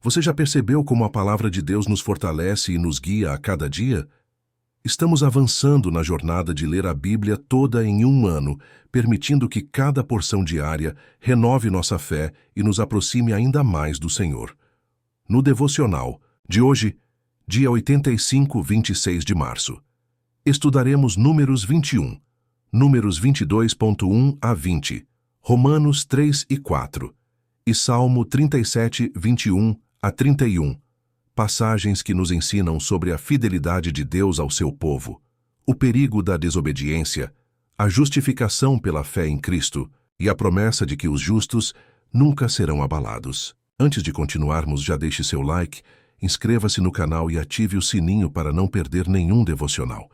Você já percebeu como a palavra de Deus nos fortalece e nos guia a cada dia? Estamos avançando na jornada de ler a Bíblia toda em um ano, permitindo que cada porção diária renove nossa fé e nos aproxime ainda mais do Senhor. No devocional de hoje, dia 85, 26 de março, estudaremos Números 21, Números 22.1 a 20, Romanos 3 e 4 e Salmo 37, 21 a 31, passagens que nos ensinam sobre a fidelidade de Deus ao seu povo, o perigo da desobediência, a justificação pela fé em Cristo e a promessa de que os justos nunca serão abalados. Antes de continuarmos, já deixe seu like, inscreva-se no canal e ative o sininho para não perder nenhum devocional.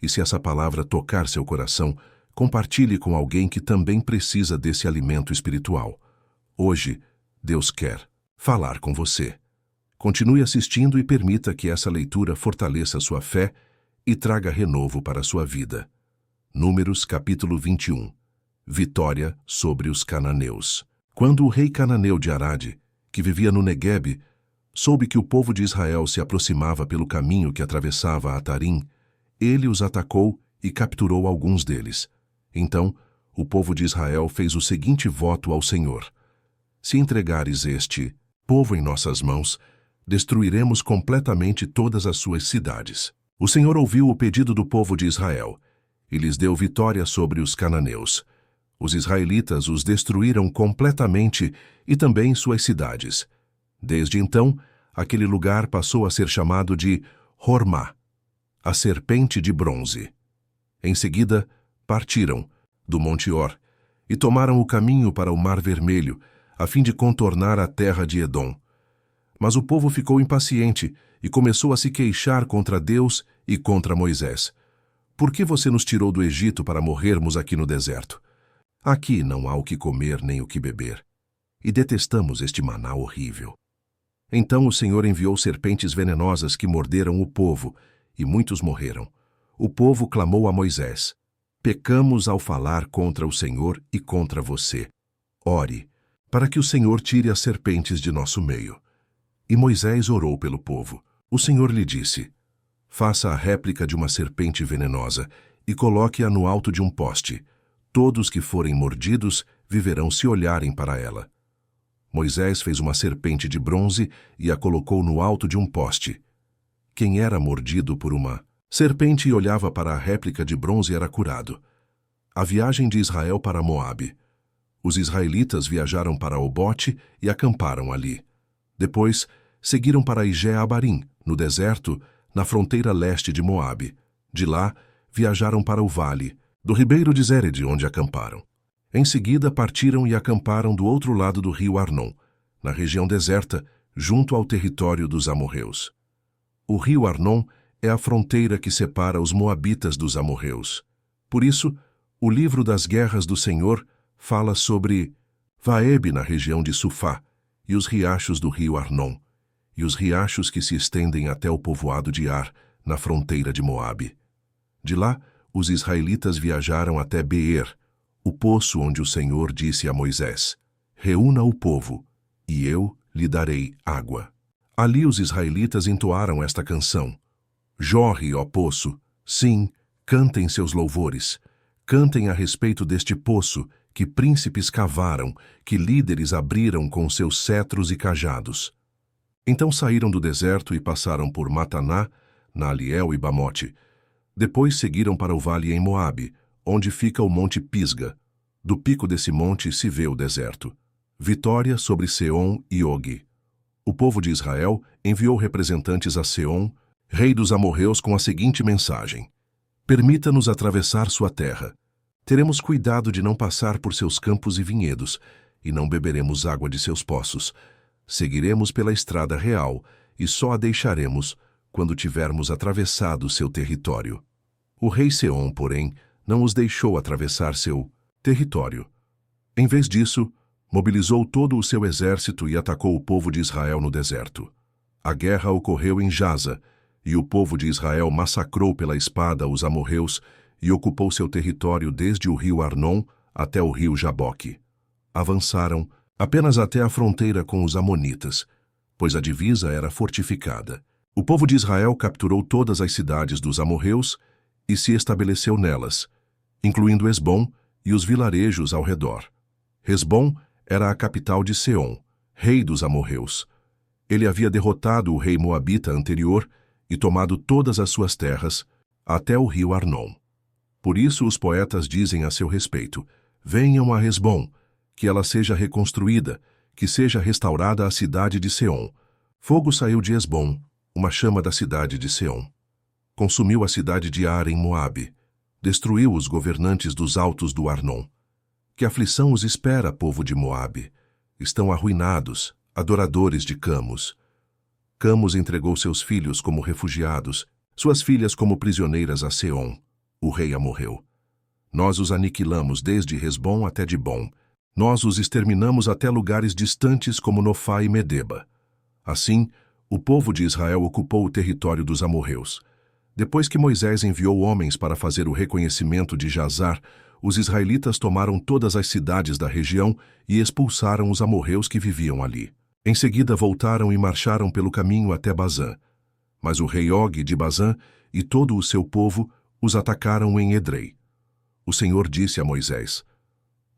E se essa palavra tocar seu coração, compartilhe com alguém que também precisa desse alimento espiritual. Hoje, Deus quer falar com você. Continue assistindo e permita que essa leitura fortaleça sua fé e traga renovo para a sua vida. Números capítulo 21. Vitória sobre os cananeus. Quando o rei cananeu de Arade, que vivia no Neguebe, soube que o povo de Israel se aproximava pelo caminho que atravessava Atarim, ele os atacou e capturou alguns deles. Então, o povo de Israel fez o seguinte voto ao Senhor: se entregares este povo em nossas mãos, destruiremos completamente todas as suas cidades. O Senhor ouviu o pedido do povo de Israel e lhes deu vitória sobre os cananeus. Os israelitas os destruíram completamente e também suas cidades. Desde então, aquele lugar passou a ser chamado de Hormá, a serpente de bronze. Em seguida, partiram do Monte Or e tomaram o caminho para o Mar Vermelho, a fim de contornar a terra de Edom. Mas o povo ficou impaciente e começou a se queixar contra Deus e contra Moisés. Por que você nos tirou do Egito para morrermos aqui no deserto? Aqui não há o que comer nem o que beber. E detestamos este maná horrível. Então o Senhor enviou serpentes venenosas que morderam o povo, e muitos morreram. O povo clamou a Moisés: pecamos ao falar contra o Senhor e contra você. Ore, para que o Senhor tire as serpentes de nosso meio. E Moisés orou pelo povo. O Senhor lhe disse: faça a réplica de uma serpente venenosa e coloque-a no alto de um poste. Todos que forem mordidos viverão se olharem para ela. Moisés fez uma serpente de bronze e a colocou no alto de um poste. Quem era mordido por uma serpente e olhava para a réplica de bronze era curado. A viagem de Israel para Moabe. Os israelitas viajaram para Obote e acamparam ali. Depois, seguiram para Ijé-Abarim, no deserto, na fronteira leste de Moabe. De lá, viajaram para o vale, do ribeiro de Zered, onde acamparam. Em seguida, partiram e acamparam do outro lado do rio Arnon, na região deserta, junto ao território dos amorreus. O rio Arnon é a fronteira que separa os moabitas dos amorreus. Por isso, o livro das guerras do Senhor fala sobre Vaebe na região de Sufá, e os riachos do rio Arnon, e os riachos que se estendem até o povoado de Ar, na fronteira de Moabe. De lá, os israelitas viajaram até Beer, o poço onde o Senhor disse a Moisés: reúna o povo, e eu lhe darei água. Ali os israelitas entoaram esta canção: jorre, ó poço, sim, cantem seus louvores, cantem a respeito deste poço, que príncipes cavaram, que líderes abriram com seus cetros e cajados. Então saíram do deserto e passaram por Mataná, Naaliel e Bamote. Depois seguiram para o vale em Moabe, onde fica o monte Pisga. Do pico desse monte se vê o deserto. Vitória sobre Seom e Og. O povo de Israel enviou representantes a Seom, rei dos amorreus, com a seguinte mensagem: permita-nos atravessar sua terra. Teremos cuidado de não passar por seus campos e vinhedos, e não beberemos água de seus poços. Seguiremos pela estrada real, e só a deixaremos quando tivermos atravessado seu território. O rei Seom, porém, não os deixou atravessar seu território. Em vez disso, mobilizou todo o seu exército e atacou o povo de Israel no deserto. A guerra ocorreu em Jaza, e o povo de Israel massacrou pela espada os amorreus e ocupou seu território desde o rio Arnon até o rio Jaboque. Avançaram apenas até a fronteira com os amonitas. pois a divisa era fortificada. O povo de Israel capturou todas as cidades dos amorreus e se estabeleceu nelas, incluindo Hesbom e os vilarejos ao redor. Hesbom era a capital de Seom, rei dos amorreus. Ele havia derrotado o rei moabita anterior e tomado todas as suas terras, até o rio Arnon. Por isso os poetas dizem a seu respeito: venham a Hesbom, que ela seja reconstruída, que seja restaurada a cidade de Seom. Fogo saiu de Hesbom, uma chama da cidade de Seom. Consumiu a cidade de Ar em Moabe. Destruiu os governantes dos altos do Arnon. Que aflição os espera, povo de Moabe? Estão arruinados, adoradores de Camos. Camos entregou seus filhos como refugiados, suas filhas como prisioneiras a Seom. O rei amorreu. Nós os aniquilamos desde Hesbom até Dibom. Nós os exterminamos até lugares distantes como Nofá e Medeba. Assim, o povo de Israel ocupou o território dos amorreus. Depois que Moisés enviou homens para fazer o reconhecimento de Jazar, os israelitas tomaram todas as cidades da região e expulsaram os amorreus que viviam ali. Em seguida voltaram e marcharam pelo caminho até Bazã. Mas o rei Og de Bazã e todo o seu povo os atacaram em Edrei. O Senhor disse a Moisés: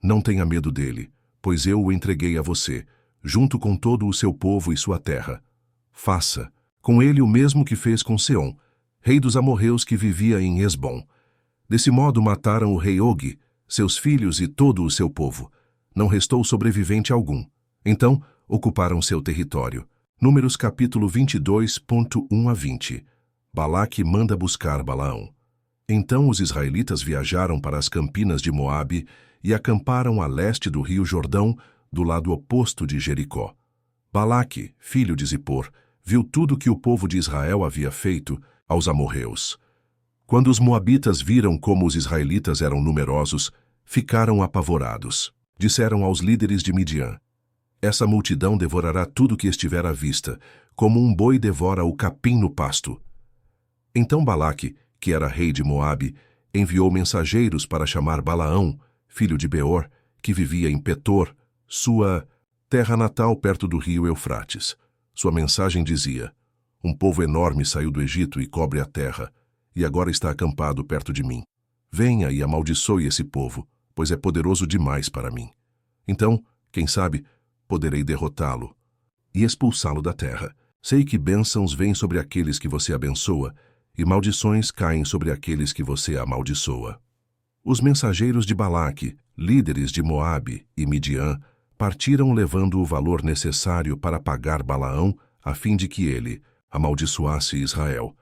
não tenha medo dele, pois eu o entreguei a você, junto com todo o seu povo e sua terra. Faça com ele o mesmo que fez com Seom, rei dos amorreus que vivia em Hesbom. Desse modo mataram o rei Og, seus filhos e todo o seu povo. Não restou sobrevivente algum. Então, ocuparam seu território. Números capítulo 22.1 a 20. Balaque manda buscar Balaão. Então os israelitas viajaram para as campinas de Moabe e acamparam a leste do rio Jordão, do lado oposto de Jericó. Balaque, filho de Zippor, viu tudo que o povo de Israel havia feito aos amorreus. Quando os moabitas viram como os israelitas eram numerosos, ficaram apavorados. Disseram aos líderes de Midian: essa multidão devorará tudo que estiver à vista, como um boi devora o capim no pasto. Então Balaque, que era rei de Moabe, enviou mensageiros para chamar Balaão, filho de Beor, que vivia em Petor, sua terra natal perto do rio Eufrates. Sua mensagem dizia: um povo enorme saiu do Egito e cobre a terra, e agora está acampado perto de mim. Venha e amaldiçoe esse povo, pois é poderoso demais para mim. Então, quem sabe, poderei derrotá-lo e expulsá-lo da terra. Sei que bênçãos vêm sobre aqueles que você abençoa, e maldições caem sobre aqueles que você amaldiçoa. Os mensageiros de Balaque, líderes de Moabe e Midian, partiram levando o valor necessário para pagar Balaão, a fim de que ele amaldiçoasse Israel.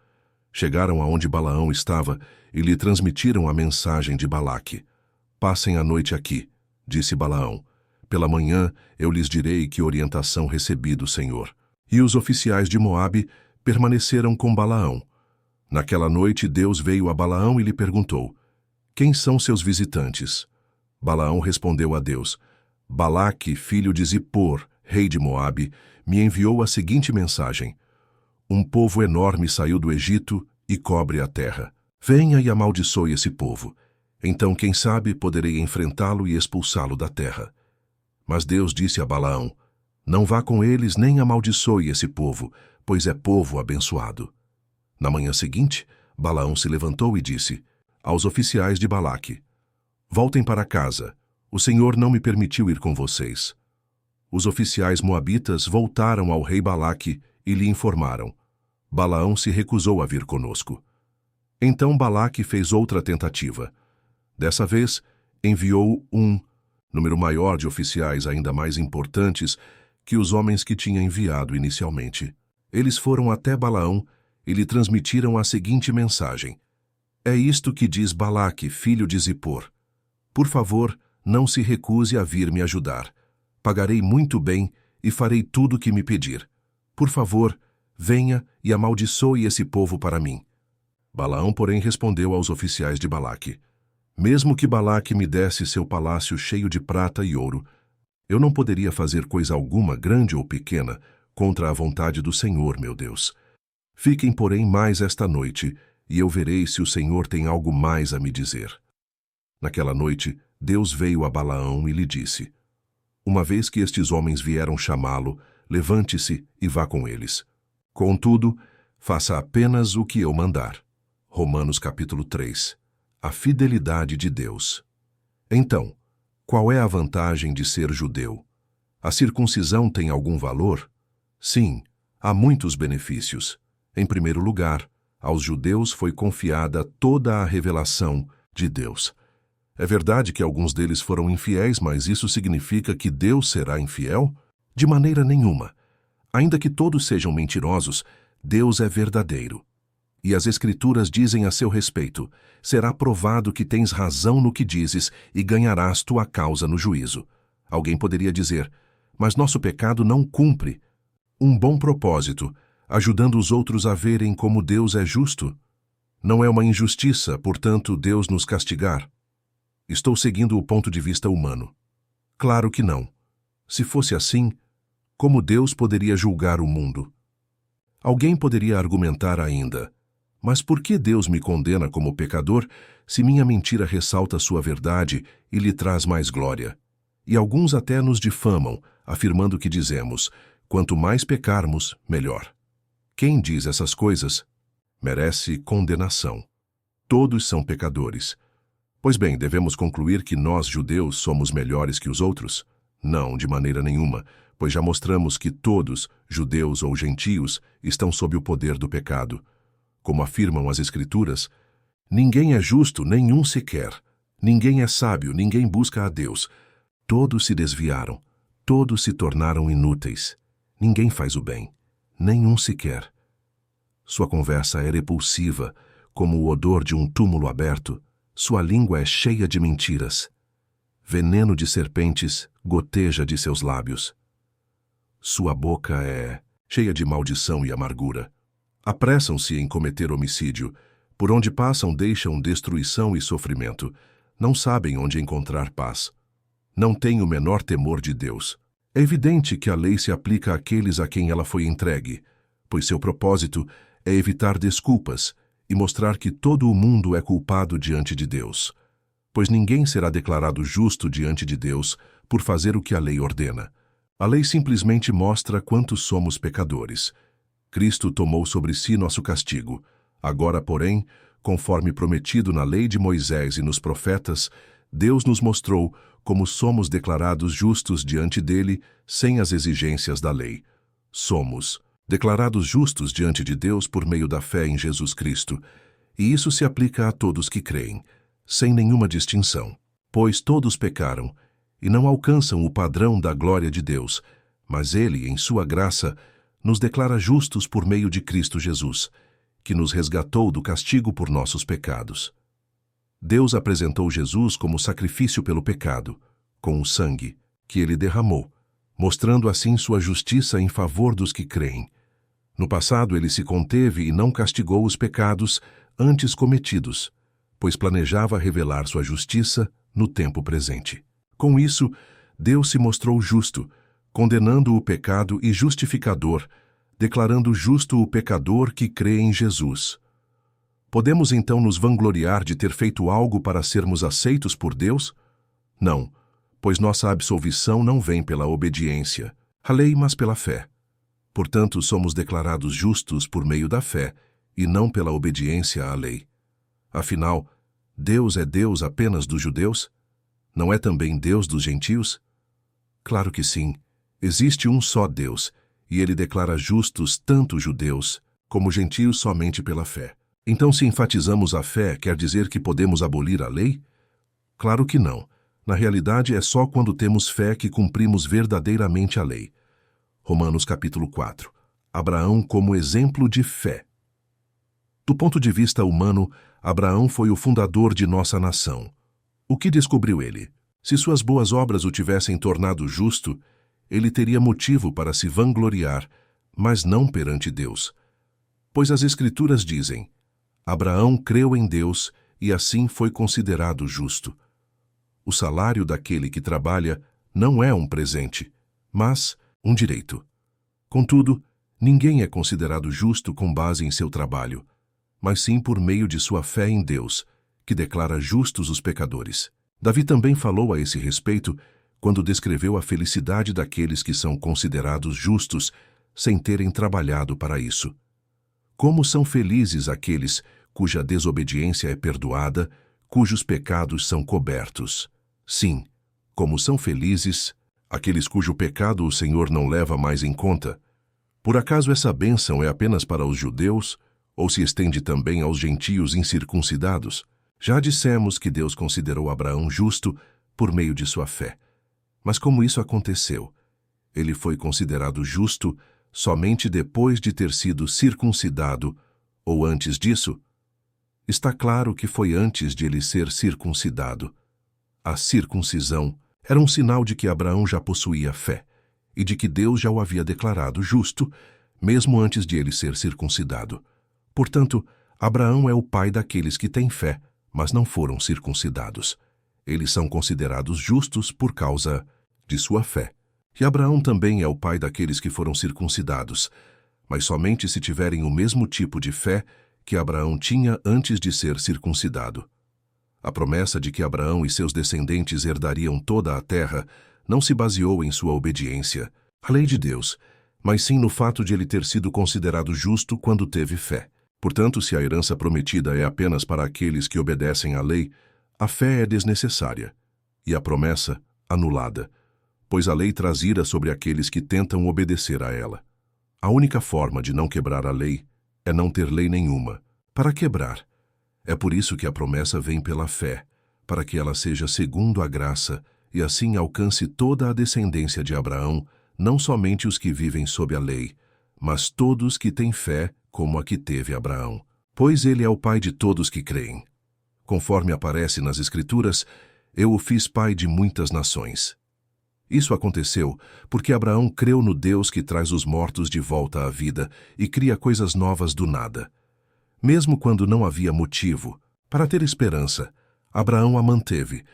Chegaram aonde Balaão estava e lhe transmitiram a mensagem de Balaque. Passem a noite aqui, disse Balaão. Pela manhã eu lhes direi que orientação recebi do Senhor. E os oficiais de Moabe permaneceram com Balaão. Naquela noite Deus veio a Balaão e lhe perguntou: quem são seus visitantes? Balaão respondeu a Deus: Balaque, filho de Zippor, rei de Moabe, me enviou a seguinte mensagem: um povo enorme saiu do Egito e cobre a terra. Venha e amaldiçoe esse povo. Então, quem sabe, poderei enfrentá-lo e expulsá-lo da terra. Mas Deus disse a Balaão: não vá com eles nem amaldiçoe esse povo, pois é povo abençoado. Na manhã seguinte, Balaão se levantou e disse aos oficiais de Balaque: voltem para casa, o Senhor não me permitiu ir com vocês. Os oficiais moabitas voltaram ao rei Balaque e lhe informaram: Balaão se recusou a vir conosco. Então Balaque fez outra tentativa. Dessa vez, enviou um número maior de oficiais ainda mais importantes que os homens que tinha enviado inicialmente. Eles foram até Balaão e lhe transmitiram a seguinte mensagem: é isto que diz Balaque, filho de Zippor: por favor, não se recuse a vir me ajudar. Pagarei muito bem e farei tudo o que me pedir. Por favor, venha e amaldiçoe esse povo para mim. Balaão, porém, respondeu aos oficiais de Balaque: mesmo que Balaque me desse seu palácio cheio de prata e ouro, eu não poderia fazer coisa alguma, grande ou pequena, contra a vontade do Senhor, meu Deus. Fiquem, porém, mais esta noite, e eu verei se o Senhor tem algo mais a me dizer. Naquela noite, Deus veio a Balaão e lhe disse: uma vez que estes homens vieram chamá-lo, levante-se e vá com eles. Contudo, faça apenas o que eu mandar. Romanos capítulo 3. A fidelidade de Deus. Então, qual é a vantagem de ser judeu? A circuncisão tem algum valor? Sim, há muitos benefícios. Em primeiro lugar, aos judeus foi confiada toda a revelação de Deus. É verdade que alguns deles foram infiéis, mas isso significa que Deus será infiel? De maneira nenhuma. Ainda que todos sejam mentirosos, Deus é verdadeiro. E as Escrituras dizem a seu respeito: será provado que tens razão no que dizes e ganharás tua causa no juízo. Alguém poderia dizer: mas nosso pecado não cumpre um bom propósito, ajudando os outros a verem como Deus é justo? Não é uma injustiça, portanto, Deus nos castigar? Estou seguindo o ponto de vista humano. Claro que não. Se fosse assim, como Deus poderia julgar o mundo? Alguém poderia argumentar ainda: mas por que Deus me condena como pecador se minha mentira ressalta sua verdade e lhe traz mais glória? E alguns até nos difamam, afirmando que dizemos: quanto mais pecarmos, melhor. Quem diz essas coisas merece condenação. Todos são pecadores. Pois bem, devemos concluir que nós, judeus, somos melhores que os outros? Não, de maneira nenhuma, pois já mostramos que todos, judeus ou gentios, estão sob o poder do pecado. Como afirmam as Escrituras, ninguém é justo, nenhum sequer. Ninguém é sábio, ninguém busca a Deus. Todos se desviaram, todos se tornaram inúteis. Ninguém faz o bem, nenhum sequer. Sua conversa é repulsiva, como o odor de um túmulo aberto. Sua língua é cheia de mentiras. Veneno de serpentes goteja de seus lábios. Sua boca é cheia de maldição e amargura. Apressam-se em cometer homicídio. Por onde passam deixam destruição e sofrimento. Não sabem onde encontrar paz. Não têm o menor temor de Deus. É evidente que a lei se aplica àqueles a quem ela foi entregue, pois seu propósito é evitar desculpas e mostrar que todo o mundo é culpado diante de Deus. Pois ninguém será declarado justo diante de Deus por fazer o que a lei ordena. A lei simplesmente mostra quantos somos pecadores. Cristo tomou sobre si nosso castigo. Agora, porém, conforme prometido na lei de Moisés e nos profetas, Deus nos mostrou como somos declarados justos diante dele sem as exigências da lei. Somos declarados justos diante de Deus por meio da fé em Jesus Cristo, e isso se aplica a todos que creem, sem nenhuma distinção, pois todos pecaram e não alcançam o padrão da glória de Deus, mas Ele, em sua graça, nos declara justos por meio de Cristo Jesus, que nos resgatou do castigo por nossos pecados. Deus apresentou Jesus como sacrifício pelo pecado, com o sangue que Ele derramou, mostrando assim sua justiça em favor dos que creem. No passado, Ele se conteve e não castigou os pecados antes cometidos, pois planejava revelar sua justiça no tempo presente. Com isso, Deus se mostrou justo, condenando o pecado e justificador, declarando justo o pecador que crê em Jesus. Podemos então nos vangloriar de ter feito algo para sermos aceitos por Deus? Não, pois nossa absolvição não vem pela obediência à lei, mas pela fé. Portanto, somos declarados justos por meio da fé e não pela obediência à lei. Afinal, Deus é Deus apenas dos judeus? Não é também Deus dos gentios? Claro que sim. Existe um só Deus, e Ele declara justos tanto judeus como gentios somente pela fé. Então, se enfatizamos a fé, quer dizer que podemos abolir a lei? Claro que não. Na realidade, é só quando temos fé que cumprimos verdadeiramente a lei. Romanos capítulo 4. Abraão como exemplo de fé. Do ponto de vista humano, Abraão foi o fundador de nossa nação. O que descobriu ele? Se suas boas obras o tivessem tornado justo, ele teria motivo para se vangloriar, mas não perante Deus. Pois as Escrituras dizem: Abraão creu em Deus e assim foi considerado justo. O salário daquele que trabalha não é um presente, mas um direito. Contudo, ninguém é considerado justo com base em seu trabalho, mas sim por meio de sua fé em Deus, que declara justos os pecadores. Davi também falou a esse respeito quando descreveu a felicidade daqueles que são considerados justos sem terem trabalhado para isso. Como são felizes aqueles cuja desobediência é perdoada, cujos pecados são cobertos. Sim, como são felizes aqueles cujo pecado o Senhor não leva mais em conta. Por acaso essa bênção é apenas para os judeus, ou se estende também aos gentios incircuncidados? Já dissemos que Deus considerou Abraão justo por meio de sua fé. Mas como isso aconteceu? Ele foi considerado justo somente depois de ter sido circuncidado, ou antes disso? Está claro que foi antes de ele ser circuncidado. A circuncisão era um sinal de que Abraão já possuía fé e de que Deus já o havia declarado justo, mesmo antes de ele ser circuncidado. Portanto, Abraão é o pai daqueles que têm fé, mas não foram circuncidados. Eles são considerados justos por causa de sua fé. E Abraão também é o pai daqueles que foram circuncidados, mas somente se tiverem o mesmo tipo de fé que Abraão tinha antes de ser circuncidado. A promessa de que Abraão e seus descendentes herdariam toda a terra não se baseou em sua obediência à lei de Deus, mas sim no fato de ele ter sido considerado justo quando teve fé. Portanto, se a herança prometida é apenas para aqueles que obedecem à lei, a fé é desnecessária e a promessa anulada, pois a lei traz ira sobre aqueles que tentam obedecer a ela. A única forma de não quebrar a lei é não ter lei nenhuma para quebrar. É por isso que a promessa vem pela fé, para que ela seja segundo a graça e assim alcance toda a descendência de Abraão, não somente os que vivem sob a lei, mas todos que têm fé como a que teve Abraão, pois ele é o pai de todos que creem. Conforme aparece nas Escrituras, eu o fiz pai de muitas nações. Isso aconteceu porque Abraão creu no Deus que traz os mortos de volta à vida e cria coisas novas do nada. Mesmo quando não havia motivo para ter esperança, Abraão a manteve,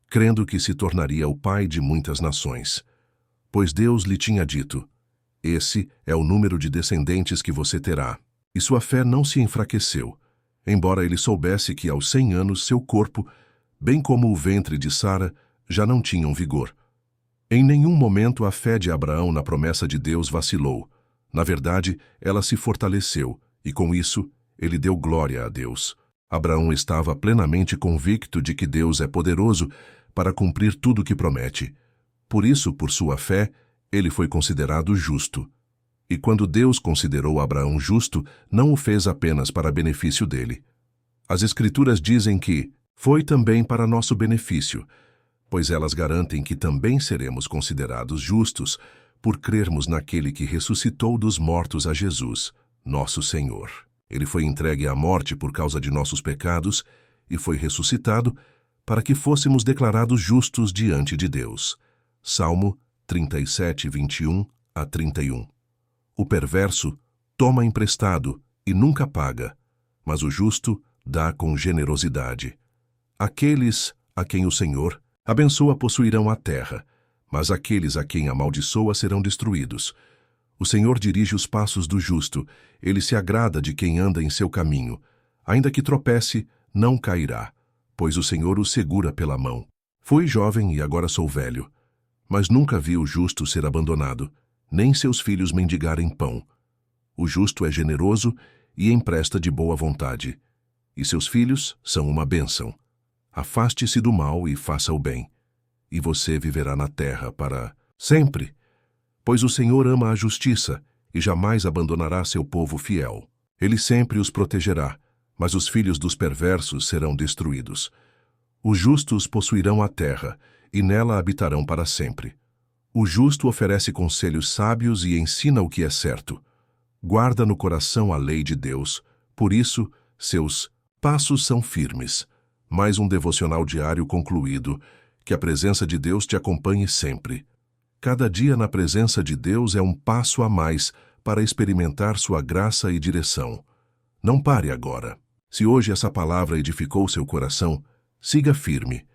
crendo que se tornaria o pai de muitas nações. Pois Deus lhe tinha dito: esse é o número de descendentes que você terá. E sua fé não se enfraqueceu, embora ele soubesse que aos 100 anos seu corpo, bem como o ventre de Sara, já não tinham vigor. Em nenhum momento a fé de Abraão na promessa de Deus vacilou. Na verdade, ela se fortaleceu, e com isso, ele deu glória a Deus. Abraão estava plenamente convicto de que Deus é poderoso para cumprir tudo o que promete. Por isso, por sua fé, ele foi considerado justo. E quando Deus considerou Abraão justo, não o fez apenas para benefício dele. As Escrituras dizem que foi também para nosso benefício, pois elas garantem que também seremos considerados justos por crermos naquele que ressuscitou dos mortos a Jesus, nosso Senhor. Ele foi entregue à morte por causa de nossos pecados e foi ressuscitado para que fôssemos declarados justos diante de Deus. Salmo 37, 21 a 31. O perverso toma emprestado e nunca paga, mas o justo dá com generosidade. Aqueles a quem o Senhor abençoa possuirão a terra, mas aqueles a quem amaldiçoa serão destruídos. O Senhor dirige os passos do justo, ele se agrada de quem anda em seu caminho. Ainda que tropece, não cairá, pois o Senhor o segura pela mão. Fui jovem e agora sou velho, mas nunca vi o justo ser abandonado, nem seus filhos mendigarem pão. O justo é generoso e empresta de boa vontade, e seus filhos são uma bênção. Afaste-se do mal e faça o bem, e você viverá na terra para sempre. Pois o Senhor ama a justiça e jamais abandonará seu povo fiel. Ele sempre os protegerá, mas os filhos dos perversos serão destruídos. Os justos possuirão a terra, e nela habitarão para sempre. O justo oferece conselhos sábios e ensina o que é certo. Guarda no coração a lei de Deus, por isso seus passos são firmes. Mais um devocional diário concluído. Que a presença de Deus te acompanhe sempre. Cada dia na presença de Deus é um passo a mais para experimentar sua graça e direção. Não pare agora. Se hoje essa palavra edificou seu coração, siga firme,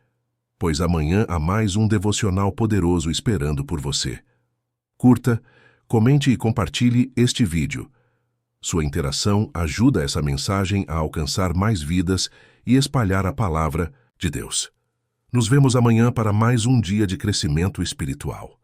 pois amanhã há mais um devocional poderoso esperando por você. Curta, comente e compartilhe este vídeo. Sua interação ajuda essa mensagem a alcançar mais vidas e espalhar a palavra de Deus. Nos vemos amanhã para mais um dia de crescimento espiritual.